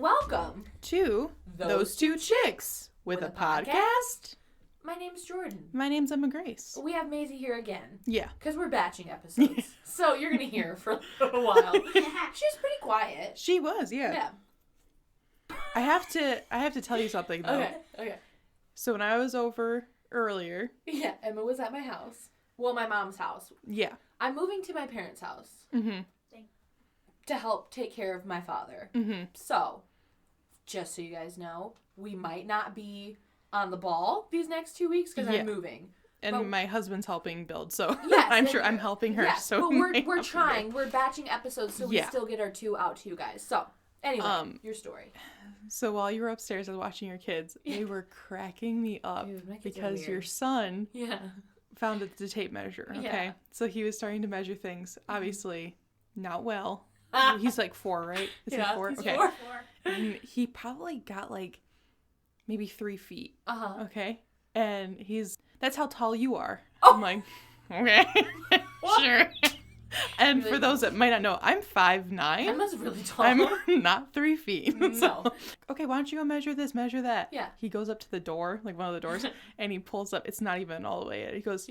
Welcome to Those Two Chicks with a podcast. My name's Jordan. My name's Emma Grace. We have Maisie here again. Yeah. Because we're batching episodes. So you're going to hear her for a little while. She's pretty quiet. She was, yeah. Yeah. I have to tell you something, though. Okay. So when I was over earlier. Yeah, Emma was at my house. Well, my mom's house. Yeah. I'm moving to my parents' house. Mm-hmm. To help take care of my father. Mm-hmm. So, just so you guys know, we might not be on the ball these next 2 weeks because I'm moving. And my husband's helping build, so yes, I'm sure I'm helping her. Yes, so but we're trying. We're batching episodes so we still get our two out to you guys. So, anyway, your story. So while you were upstairs and watching your kids, they were cracking me up. Dude, because your son found the tape measure, okay? Yeah. So he was starting to measure things, obviously not well. He's like 4, right? Is he 4? He's okay. 4. And he probably got like maybe 3 feet. Uh-huh. Okay. And that's how tall you are. Oh. I'm like, okay. Sure. And for those that might not know, I'm 5'9". Emma's really tall. I'm not 3 feet. No. So, okay, why don't you go measure this, measure that? Yeah. He goes up to the door, like one of the doors, and he pulls up. It's not even all the way in. He goes,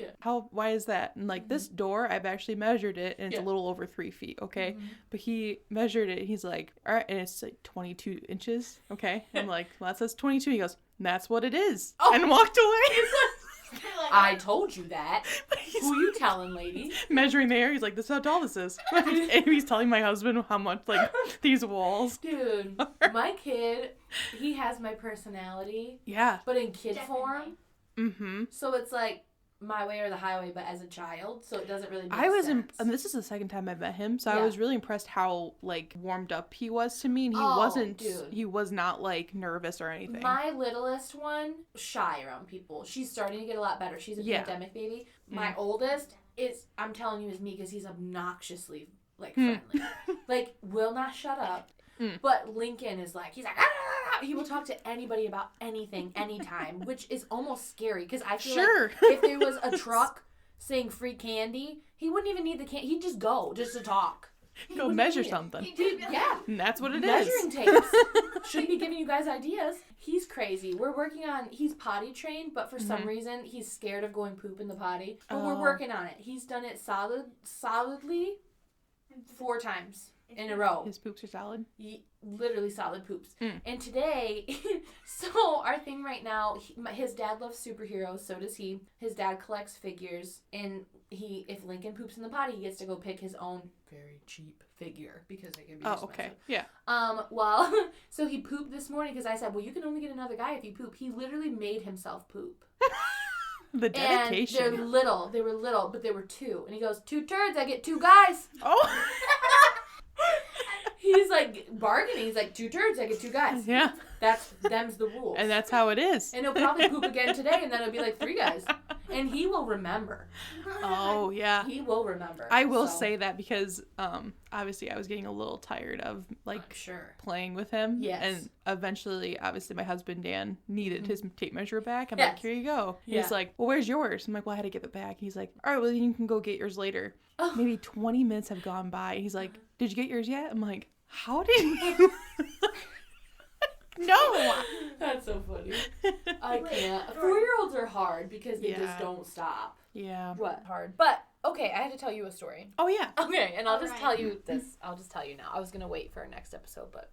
why is that? And like, this door, I've actually measured it, and it's a little over 3 feet, okay? Mm-hmm. But he measured it, he's like, all right, and it's like 22 inches, okay? I'm like, well, that says 22. He goes, that's what it is. Oh. And walked away. I told you that. Who you telling, lady? Measuring the air, he's like, this is how tall this is. And he's telling my husband how much, like, these walls. Dude, my kid, he has my personality. Yeah. But in kid form. Mm-hmm. So it's like my way or the highway, but as a child. So it doesn't really make sense. And this is the second time I met him, so I was really impressed how, like, warmed up he was to me. And he was not, like, nervous or anything. My littlest one, shy around people. She's starting to get a lot better. She's a pandemic baby. My oldest I'm telling you, is me because he's obnoxiously, like, friendly. Like, will not shut up. But Lincoln is like, he's like, he will talk to anybody about anything, anytime, which is almost scary because I feel like if there was a truck saying free candy, he wouldn't even need the candy. He'd just go just to talk. Go measure something. Yeah. And that's what it is. Measuring tapes. Shouldn't be giving you guys ideas. He's crazy. We're working on, he's potty trained, but for some reason, he's scared of going poop in the potty. But we're working on it. He's done it solidly 4 times. In a row. His poops are solid? Literally solid poops. And today, so our thing right now, his dad loves superheroes, so does he. His dad collects figures, and if Lincoln poops in the potty, he gets to go pick his own very cheap figure, because they can be expensive. Okay, yeah. So he pooped this morning, because I said, well, you can only get another guy if you poop. He literally made himself poop. The dedication. And they were little, but there were 2. And he goes, 2 turds, I get 2 guys. Oh. He's like bargaining. He's like, 2 turds, I get 2 guys. Yeah. Them's the rules. And that's how it is. And he'll probably poop again today, and then it'll be like 3 guys. And he will remember. Oh, yeah. He will remember. I will say that because, obviously I was getting a little tired of, like, playing with him. Yes. And eventually, obviously, my husband, Dan, needed his tape measure back. I'm like, here you go. Yeah. He's like, well, where's yours? I'm like, well, I had to give it back. He's like, all right, well, you can go get yours later. Oh. Maybe 20 minutes have gone by. He's like, did you get yours yet? I'm like, how did you? No. That's so funny. I can't. 4-year-olds are hard because they just don't stop. Yeah. What? Hard. But, okay, I had to tell you a story. Oh, yeah. Okay, and I'll just tell you this. I'll just tell you now. I was going to wait for our next episode, but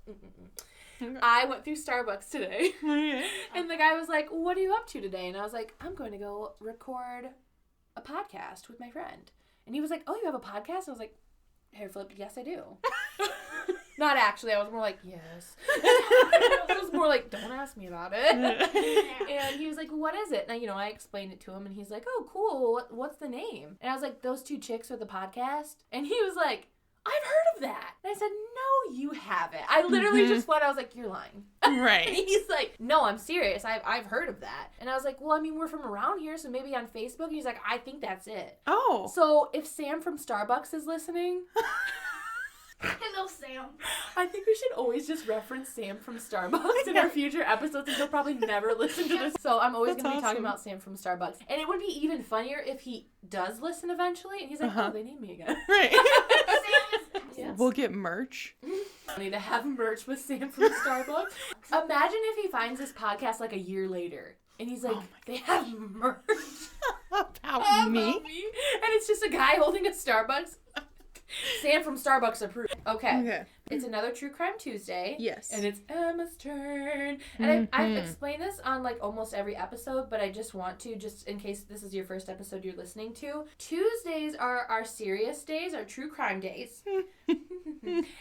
I went through Starbucks today. And the guy was like, what are you up to today? And I was like, I'm going to go record a podcast with my friend. And he was like, oh, you have a podcast? I was like, hair flip, yes, I do. Not actually. I was more like, yes. I was more like, don't ask me about it. And he was like, what is it? And, I explained it to him, and he's like, oh, cool. What's the name? And I was like, Those Two Chicks with a Podcast. And he was like, I've heard of that. And I said, no, you haven't. I literally just went, I was like, you're lying. Right. And he's like, no, I'm serious. I've heard of that. And I was like, well, I mean, we're from around here, so maybe on Facebook. And he's like, I think that's it. Oh. So if Sam from Starbucks is listening... Hello, Sam. I think we should always just reference Sam from Starbucks in our future episodes, and he'll probably never listen to this. So I'm always going to be talking about Sam from Starbucks. And it would be even funnier if he does listen eventually, and he's like, oh, they named me again. Right. Sam is chance. We'll get merch. I need to have merch with Sam from Starbucks. Imagine if he finds this podcast like a year later. And he's like, they have merch. About me? And it's just a guy holding a Starbucks. Sam from Starbucks approved. Okay. It's another True Crime Tuesday. Yes. And it's Emma's turn. And I've explained this on like almost every episode, but I just want to, just in case this is your first episode you're listening to. Tuesdays are our serious days, our true crime days.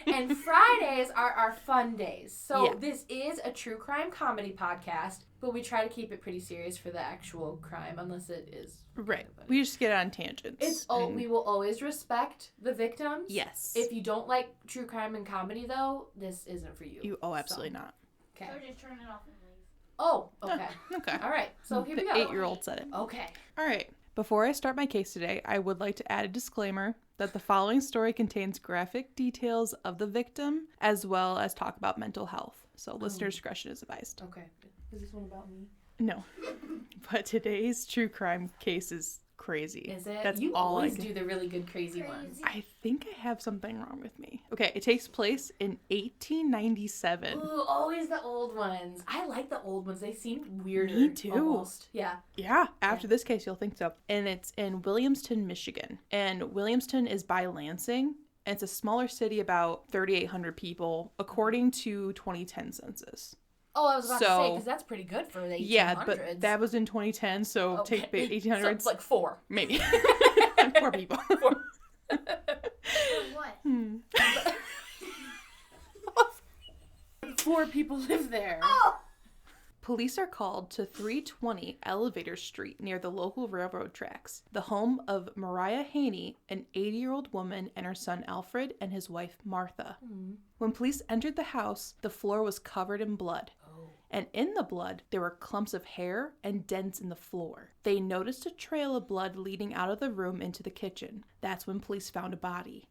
And Fridays are our fun days. So this is a true crime comedy podcast, but we try to keep it pretty serious for the actual crime, unless it is. Right. We just get on tangents. We will always respect the victims. Yes. If you don't like true crime and comedy, though, this isn't for you. Absolutely not. Okay. So just turn it off and leave. Oh, okay. Okay. All right. So here we go. The 8-year-old said it. Okay. All right. Before I start my case today, I would like to add a disclaimer that the following story contains graphic details of the victim, as well as talk about mental health. So listener discretion is advised. Okay. Is this one about me? No. But today's true crime case is crazy. Is it? That's you all always do the really good crazy ones. I think I have something wrong with me. Okay, it takes place in 1897. Ooh, always the old ones. I like the old ones. They seem weirder. Me too. Almost. Yeah. Yeah, after this case, you'll think so. And it's in Williamston, Michigan. And Williamston is by Lansing. And it's a smaller city, about 3,800 people, according to 2010 census. Oh, I was about to say, because that's pretty good for the 1800s. Yeah, but that was in 2010, so take 1800s. So it's like 4. Maybe. 4 people. 4. What? 4 people live there. Oh! Police are called to 320 Elevator Street near the local railroad tracks, the home of Mariah Haney, an 80-year-old woman, and her son Alfred and his wife Martha. When police entered the house, the floor was covered in blood. And in the blood, there were clumps of hair and dents in the floor. They noticed a trail of blood leading out of the room into the kitchen. That's when police found a body.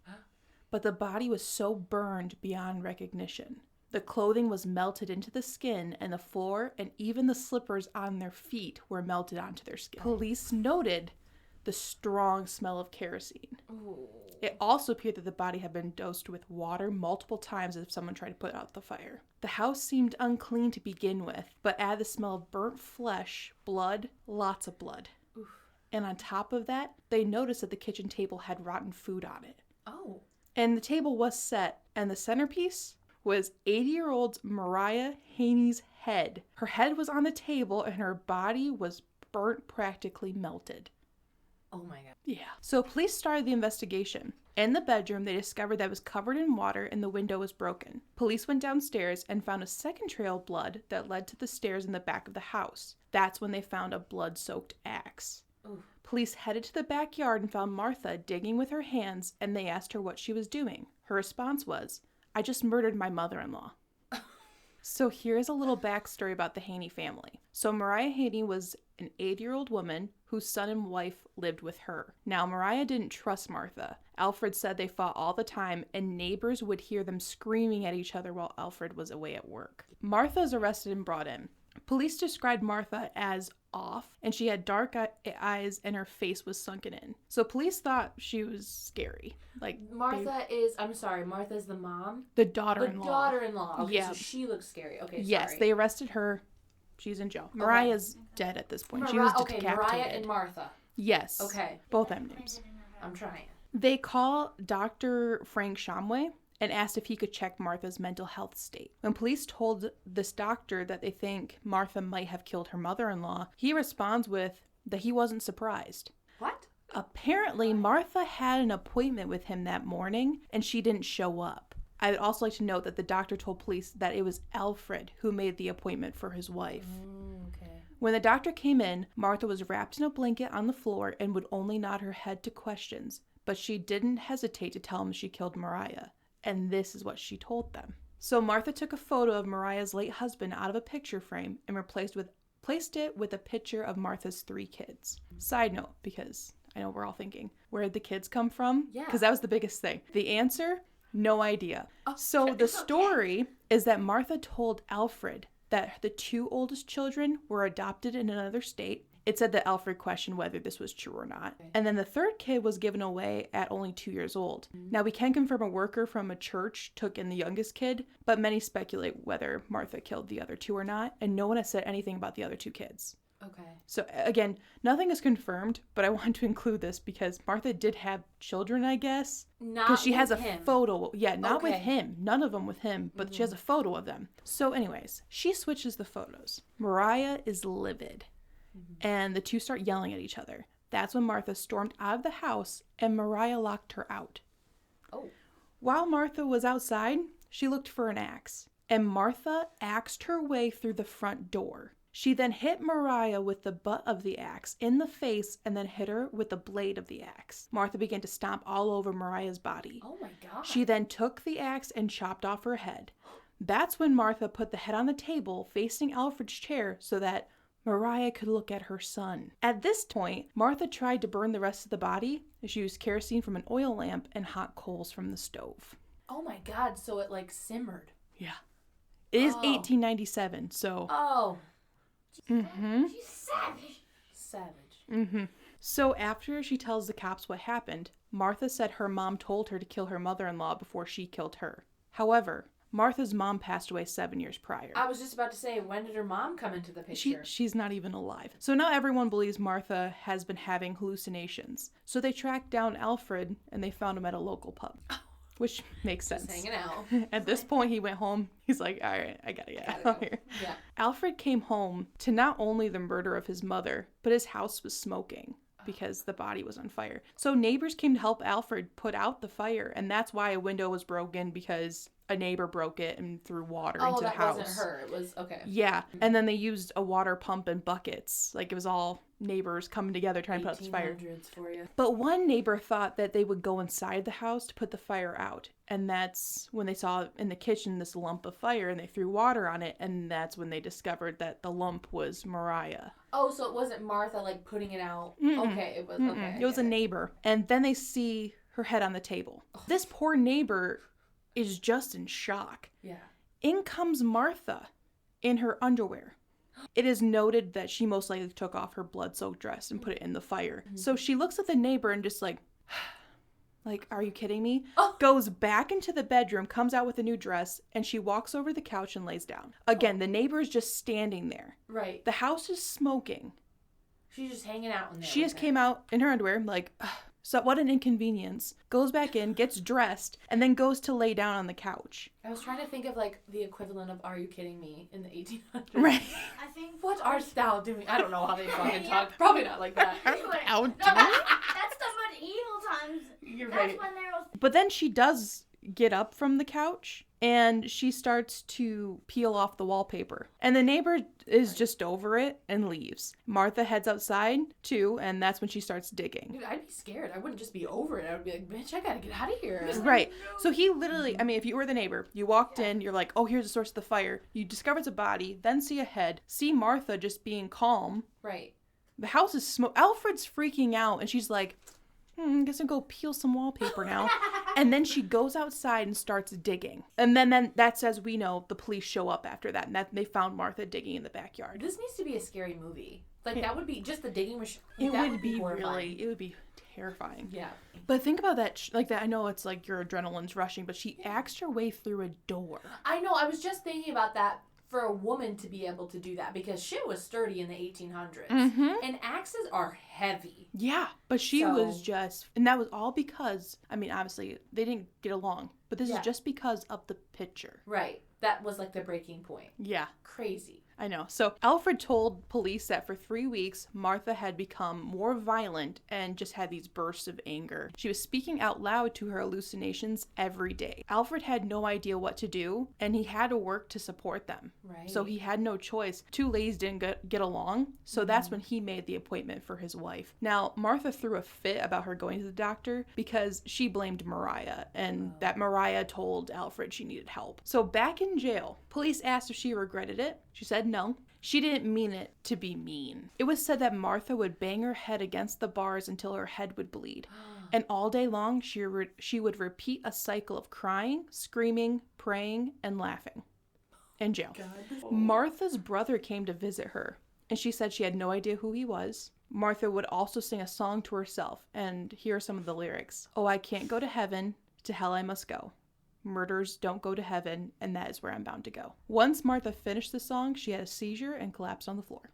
But the body was so burned beyond recognition. The clothing was melted into the skin, and the floor and even the slippers on their feet were melted onto their skin. Police noted the strong smell of kerosene. Ooh. It also appeared that the body had been dosed with water multiple times as if someone tried to put out the fire. The house seemed unclean to begin with, but add the smell of burnt flesh, blood, lots of blood. Oof. And on top of that, they noticed that the kitchen table had rotten food on it. Oh. And the table was set, and the centerpiece was 80-year-old Mariah Haney's head. Her head was on the table, and her body was burnt, practically melted. Oh my god. Yeah. So police started the investigation. In the bedroom, they discovered that it was covered in water and the window was broken. Police went downstairs and found a second trail of blood that led to the stairs in the back of the house. That's when they found a blood-soaked axe. Ooh. Police headed to the backyard and found Martha digging with her hands, and they asked her what she was doing. Her response was, "I just murdered my mother-in-law." So here's a little backstory about the Haney family. So Mariah Haney was an 80-year-old woman whose son and wife lived with her. Now, Mariah didn't trust Martha. Alfred said they fought all the time, and neighbors would hear them screaming at each other while Alfred was away at work. Martha is arrested and brought in. Police described Martha as off, and she had dark eyes and her face was sunken in. So police thought she was scary. Like Martha's the mom? The daughter-in-law. The daughter-in-law. Okay, yeah. so she looks scary. Okay, yes, sorry. they arrested her. She's in jail. Mariah's dead at this point. She was decapitated. Mariah and Martha. Yes. Okay. Both have names. I'm trying. They call Dr. Frank Shamway and asked if he could check Martha's mental health state. When police told this doctor that they think Martha might have killed her mother-in-law, he responds with that he wasn't surprised. What? Apparently, Martha had an appointment with him that morning, and she didn't show up. I would also like to note that the doctor told police that it was Alfred who made the appointment for his wife. Okay. When the doctor came in, Martha was wrapped in a blanket on the floor and would only nod her head to questions, but she didn't hesitate to tell him she killed Mariah. And this is what she told them. So Martha took a photo of Mariah's late husband out of a picture frame and placed it with a picture of Martha's 3 kids. Side note, because I know we're all thinking, where did the kids come from? Yeah. Because that was the biggest thing. The answer, no idea. So the story is that Martha told Alfred that the 2 oldest children were adopted in another state It said that Alfred questioned whether this was true or not. Okay. And then the third kid was given away at only 2 years old. Now, we can confirm a worker from a church took in the youngest kid, but many speculate whether Martha killed the other two or not, and no one has said anything about the other two kids. Okay. So, again, nothing is confirmed, but I want to include this because Martha did have children, I guess. Because she has a photo. Yeah, not with him. None of them with him, but she has a photo of them. So, anyways, she switches the photos. Mariah is livid, and the two start yelling at each other. That's when Martha stormed out of the house, and Mariah locked her out. Oh. While Martha was outside, she looked for an axe, and Martha axed her way through the front door. She then hit Mariah with the butt of the axe in the face and then hit her with the blade of the axe. Martha began to stomp all over Mariah's body. Oh my God. She then took the axe and chopped off her head. That's when Martha put the head on the table facing Alfred's chair so that Mariah could look at her son. At this point, Martha tried to burn the rest of the body. She used kerosene from an oil lamp and hot coals from the stove. Oh my God, so it like simmered. Yeah. It is 1897, so... Oh. She's savage. So after she tells the cops what happened, Martha said her mom told her to kill her mother-in-law before she killed her. However, Martha's mom passed away 7 years prior. I was just about to say, when did her mom come into the picture? She's not even alive. So now everyone believes Martha has been having hallucinations. So they tracked down Alfred and they found him at a local pub. Which makes sense. Just hanging out. At this point, he went home. He's like, all right, I gotta get out of here. Yeah. Alfred came home to not only the murder of his mother, but his house was smoking because the body was on fire. So neighbors came to help Alfred put out the fire, and that's why a window was broken, because a neighbor broke it and threw water into the house. Oh, that wasn't her. It was, okay. Yeah, and then they used a water pump and buckets. Like, it was all neighbors coming together trying to put out this fire. 1800s for you. But one neighbor thought that they would go inside the house to put the fire out. And that's when they saw in the kitchen this lump of fire, and they threw water on it, and that's when they discovered that the lump was Mariah. Oh, so it wasn't Martha, like, putting it out? Okay, it was, okay. It was a neighbor. And then they see her head on the table. This poor neighbor is just in shock. Yeah. In comes Martha in her underwear. It is noted that she most likely took off her blood-soaked dress and put it in the fire. So she looks at the neighbor and just like, are you kidding me? Goes back into the bedroom, comes out with a new dress, and she walks over the couch and lays down. Again, the neighbor is just standing there. Right. The house is smoking. She's just hanging out in there. She just came out in her underwear, like, so what an inconvenience. Goes back in, gets dressed, and then goes to lay down on the couch. I was trying to think of, like, the equivalent of Are You Kidding Me in the 1800s. Right. I think... What art thou doing? I don't know how they fucking talk. Probably not like that. That's the medieval times. You're That's right. when there was... But then she does get up from the couch, and she starts to peel off the wallpaper. And the neighbor is just over it and leaves. Martha heads outside, too, and that's when she starts digging. Dude, I'd be scared. I wouldn't just be over it. I would be like, bitch, I gotta get out of here. Right. So he literally, I mean, if you were the neighbor, you walked in, you're like, oh, here's the source of the fire. You discover it's a body, then see a head, see Martha just being calm. Right. The house is smoke. Alfred's freaking out, and she's like, I guess I'll go peel some wallpaper now. And then she goes outside and starts digging. And then that's, as we know, the police show up after that. And that they found Martha digging in the backyard. This needs to be a scary movie. Like, that would be just the digging machine. It would be really, it would be terrifying. Yeah. But think about that, like that. I know it's like your adrenaline's rushing, but she axed her way through a door. I know. I was just thinking about that. For a woman to be able to do that, because shit was sturdy in the 1800s. And axes are heavy. Yeah, but she was just, and that was all because, I mean, obviously they didn't get along, but this is just because of the picture. Right. That was like the breaking point. Yeah. Crazy. I know. So Alfred told police that for 3 weeks, Martha had become more violent and just had these bursts of anger. She was speaking out loud to her hallucinations every day. Alfred had no idea what to do, and he had to work to support them. Right. So he had no choice. Two ladies didn't get along, so that's when he made the appointment for his wife. Now, Martha threw a fit about her going to the doctor because she blamed Mariah, and that Mariah told Alfred she needed help. So back in jail, police asked if she regretted it. She said no. She didn't mean it to be mean. It was said that Martha would bang her head against the bars until her head would bleed. And all day long, she would repeat a cycle of crying, screaming, praying, and laughing. In jail. God. Martha's brother came to visit her. and she said she had no idea who he was. Martha would also sing a song to herself, and here are some of the lyrics. Oh, I can't go to heaven, to hell I must go. Murders don't go to heaven, and that is where I'm bound to go. Once Martha finished the song, she had a seizure and collapsed on the floor.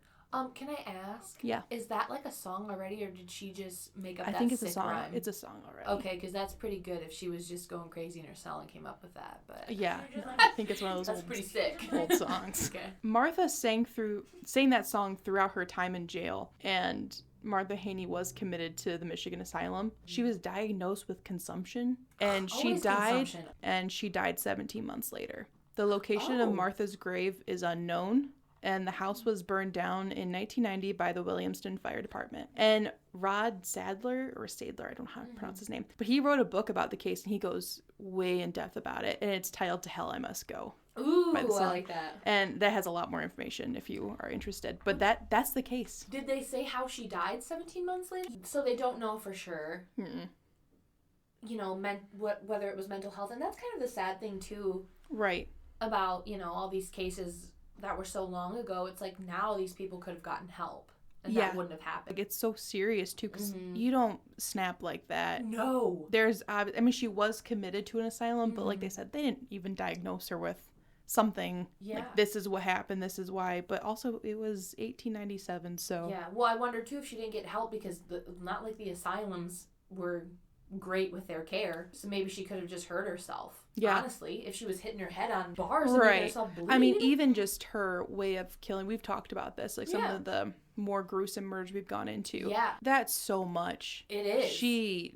Can I ask? Yeah. Is that like a song already, or did she just make up that I think it's sick a song. rhyme? It's a song already. Okay, because that's pretty good if she was just going crazy in her cell and came up with that. But yeah, I think it's one of those that's pretty sick. old songs. Okay. Martha sang that song throughout her time in jail, and Martha Haney was committed to the Michigan asylum. She was diagnosed with consumption, and she died 17 months later. The location of Martha's grave is unknown, and the house was burned down in 1990 by the Williamston Fire Department. And Rod Sadler, I don't know how to pronounce his name, but he wrote a book about the case, and he goes way in depth about it, and it's titled To Hell I Must Go. Ooh, I like that. And that has a lot more information if you are interested. But that's the case. Did they say how she died 17 months later? So they don't know for sure. Mm-mm. You know, whether it was mental health. And that's kind of the sad thing, too. Right. About, you know, all these cases that were so long ago. It's like now these people could have gotten help. And that wouldn't have happened. Like, it's so serious, too, because you don't snap like that. No. She was committed to an asylum, but like they said, they didn't even diagnose her with something like this is what happened, this is why, but also it was 1897, so well, I wonder too if she didn't get help because not like the asylums were great with their care, so maybe she could have just hurt herself. Honestly, if she was hitting her head on bars and making herself bleed. I mean, even just her way of killing, we've talked about this, like some of the more gruesome murders we've gone into, that's so much. It is. She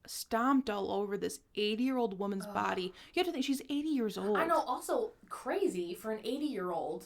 stomped all over this 80-year-old woman's body. You have to think she's 80 years old. I know, also crazy for an 80-year-old.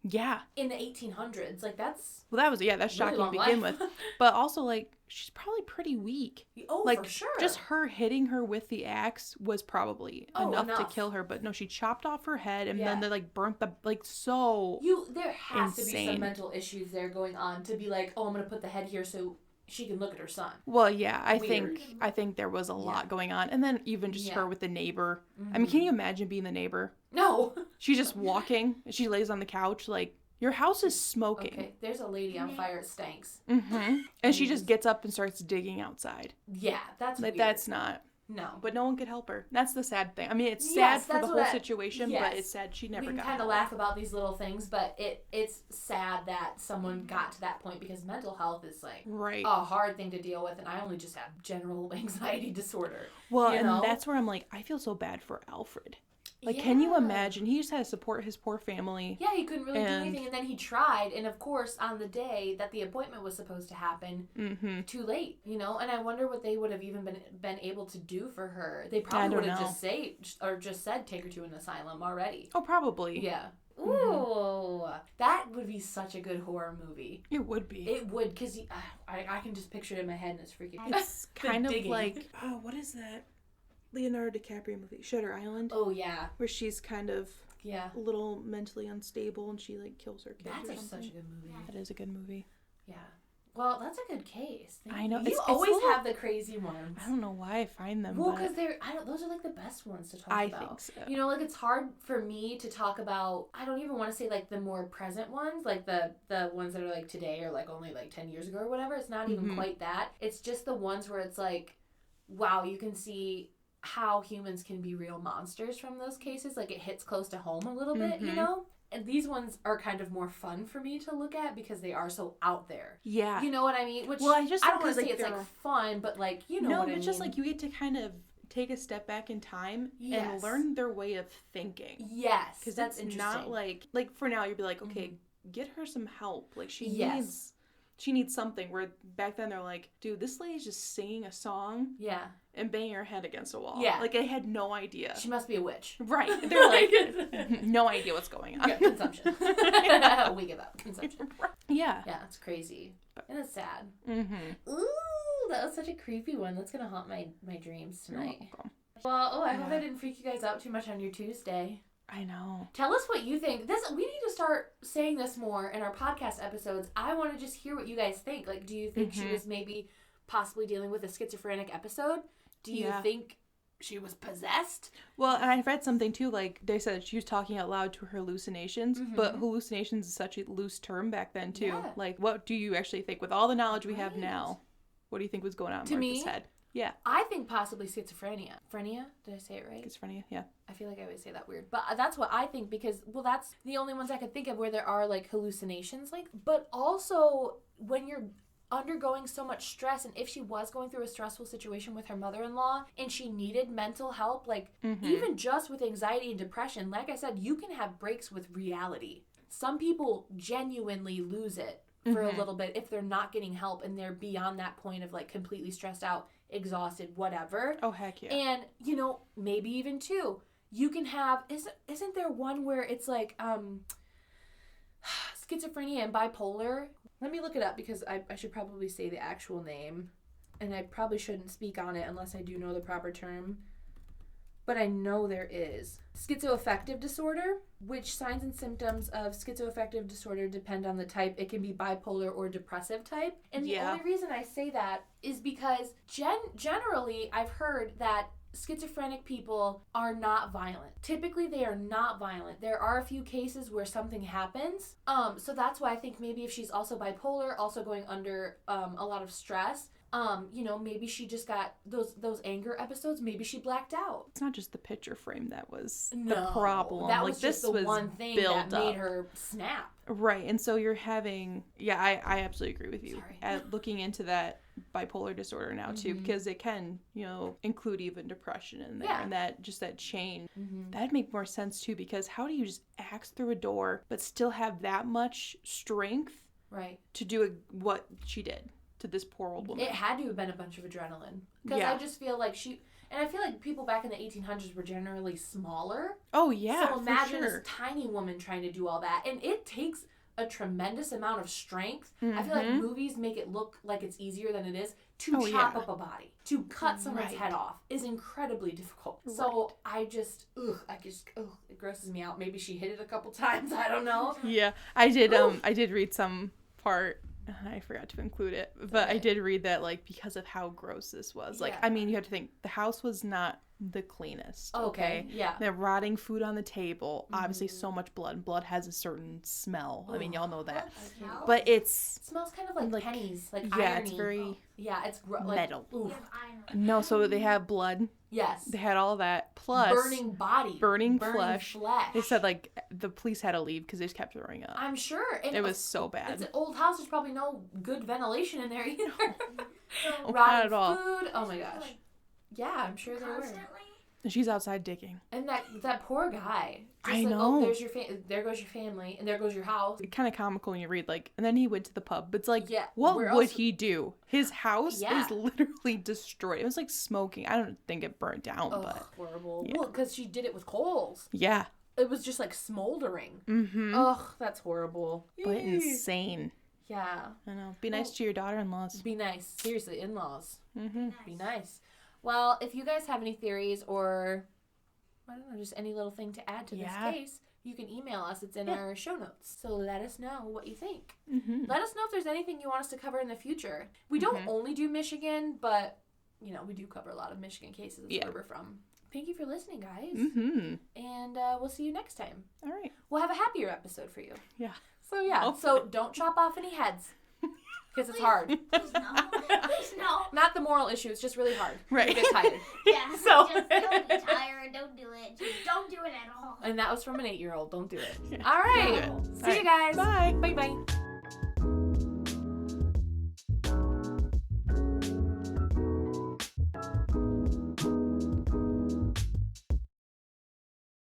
Yeah. In the 1800s, like that's... Well, that's shocking to begin with. But also, like, she's probably pretty weak. Oh, like, for sure. Just her hitting her with the axe was probably enough to kill her. But no, she chopped off her head and then they, like, burnt the... Like, so there has insane. To be some mental issues there going on to be like, oh, I'm going to put the head here so she can look at her son. Well, yeah, I think there was a lot going on. And then even just her with the neighbor. I mean, can you imagine being the neighbor? No. She's just walking. She lays on the couch like, your house is smoking. Okay, there's a lady on fire. It stinks. Mm-hmm. And she just gets up and starts digging outside. Yeah, that's like, weird. That's not... No. But no one could help her. That's the sad thing. I mean, it's sad for the whole situation, but it's sad she never got help. We can kind of laugh about these little things, but it's sad that someone got to that point because mental health is like a hard thing to deal with, and I only just have general anxiety disorder. Well, and that's where I'm like, I feel so bad for Alfred. Like, can you imagine? He just had to support his poor family. Yeah, he couldn't really do anything, and then he tried, and of course, on the day that the appointment was supposed to happen, too late, you know? And I wonder what they would have even been able to do for her. They probably would have just said, take her to an asylum already. Oh, probably. Yeah. Ooh, that would be such a good horror movie. It would be. It would, because I can just picture it in my head, and it's freaking... It's kind of like... Oh, what is that? Leonardo DiCaprio movie, Shutter Island. Oh, yeah. Where she's kind of a little mentally unstable and she, like, kills her kids. That's such a good movie. That is a good movie. Yeah. Well, that's a good case. I know. You always have the crazy ones. I don't know why I find them. Well, because those are, like, the best ones to talk about. I think so. You know, like, it's hard for me to talk about, I don't even want to say, like, the more present ones, like, the ones that are, like, today or, like, only, like, 10 years ago or whatever. It's not even quite that. It's just the ones where it's, like, wow, you can see how humans can be real monsters from those cases. Like, it hits close to home a little bit, you know? And these ones are kind of more fun for me to look at because they are so out there. Yeah. You know what I mean? Which, I don't want to say it's, like, fun, but, like, you know what I mean? No, it's just, like, you get to kind of take a step back in time and learn their way of thinking. Yes. Because that's not, like, for now, you'd be like, okay, get her some help. Like, she needs something. Where back then they're like, dude, this lady's just singing a song. Yeah. And banging her head against a wall. Yeah. Like, I had no idea. She must be a witch. Right. They're like, no idea what's going on. Yeah, consumption. We give up. Consumption. Yeah. Yeah, it's crazy. And it's sad. Mm-hmm. Ooh, that was such a creepy one. That's going to haunt my dreams tonight. Well, I hope I didn't freak you guys out too much on your Tuesday. I know. Tell us what you think. We need to start saying this more in our podcast episodes. I want to just hear what you guys think. Like, do you think she was maybe possibly dealing with a schizophrenic episode? Do you think she was possessed. Well, and I read something too, like they said she was talking out loud to her hallucinations, but hallucinations is such a loose term back then too. Yeah. Like, what do you actually think with all the knowledge we have now? What do you think was going on in Martha's head? Yeah. I think possibly schizophrenia. Did I say it right? Schizophrenia, yeah. I feel like I always say that weird. But that's what I think because, well, that's the only ones I could think of where there are, like, hallucinations. Like, but also, when you're undergoing so much stress, and if she was going through a stressful situation with her mother-in-law, and she needed mental help, like, even just with anxiety and depression, like I said, you can have breaks with reality. Some people genuinely lose it for a little bit if they're not getting help and they're beyond that point of, like, completely stressed out, exhausted, whatever. Oh, heck yeah. And, you know, maybe even two, you can have, isn't there one where it's like schizophrenia and bipolar? Let me look it up because I should probably say the actual name, and I probably shouldn't speak on it unless I do know the proper term. But I know there is. Schizoaffective disorder, which signs and symptoms of schizoaffective disorder depend on the type. It can be bipolar or depressive type. And the only reason I say that is because generally I've heard that schizophrenic people are not violent. Typically, they are not violent. There are a few cases where something happens. So that's why I think maybe if she's also bipolar, also going under a lot of stress, you know, maybe she just got those anger episodes. Maybe she blacked out. It's not just the picture frame that was the problem. That was just the one thing that made her snap. Right, and so you're having, I absolutely agree with you. Looking into that bipolar disorder now too, because it can, you know, include even depression in there, and that change. That'd make more sense too, because how do you just axe through a door but still have that much strength, right, to do what she did to this poor old woman? It had to have been a bunch of adrenaline, because I just feel like and I feel like people back in the 1800s were generally smaller. Oh yeah, so imagine this tiny woman trying to do all that, and it takes a tremendous amount of strength. I feel like movies make it look like it's easier than it is. To chop up a body, to cut someone's head off is incredibly difficult. So it grosses me out. Maybe she hit it a couple times. I don't know. Yeah, I did read some part. I forgot to include it, but I did read that, like, because of how gross this was. Like, I mean, you have to think, the house was not the cleanest, okay? Yeah. The rotting food on the table, obviously so much blood. And blood has a certain smell. I mean, y'all know that. But it smells kind of like pennies, like irony. It's very it's metal. Oof. No, so they have blood. Yes. They had all that, plus burning body, burning flesh. They said, like, the police had to leave because they just kept throwing up. I'm sure. And it was so bad. It's an old house. There's probably no good ventilation in there either. Not at all. Food. Oh my gosh. Yeah, I'm sure there were. And she's outside digging. And that poor guy. I know. Oh, there goes your family, and there goes your house. It's kind of comical when you read, like, and then he went to the pub. But it's like, what would he do? His house is literally destroyed. It was like smoking. I don't think it burnt down, but horrible. Yeah. Well, because she did it with coals. Yeah. It was just like smoldering. Ugh, that's horrible. But insane. Yeah. I know. Be nice to your daughter-in-laws. Be nice. Seriously, in-laws. Be nice. Well, if you guys have any theories or, I don't know, just any little thing to add to this case, you can email us. It's in our show notes. So let us know what you think. Let us know if there's anything you want us to cover in the future. We don't only do Michigan, but, you know, we do cover a lot of Michigan cases. That's where we're from. Thank you for listening, guys. And we'll see you next time. All right. We'll have a happier episode for you. Yeah. So, so don't chop off any heads. Because it's hard. Please no. Please no. Not the moral issue. It's just really hard. Right. You get tired. Yeah. So just don't be tired. Don't do it. Just don't do it at all. And that was from an 8-year-old. Don't do it. All right. All See you guys. Bye. Bye-bye.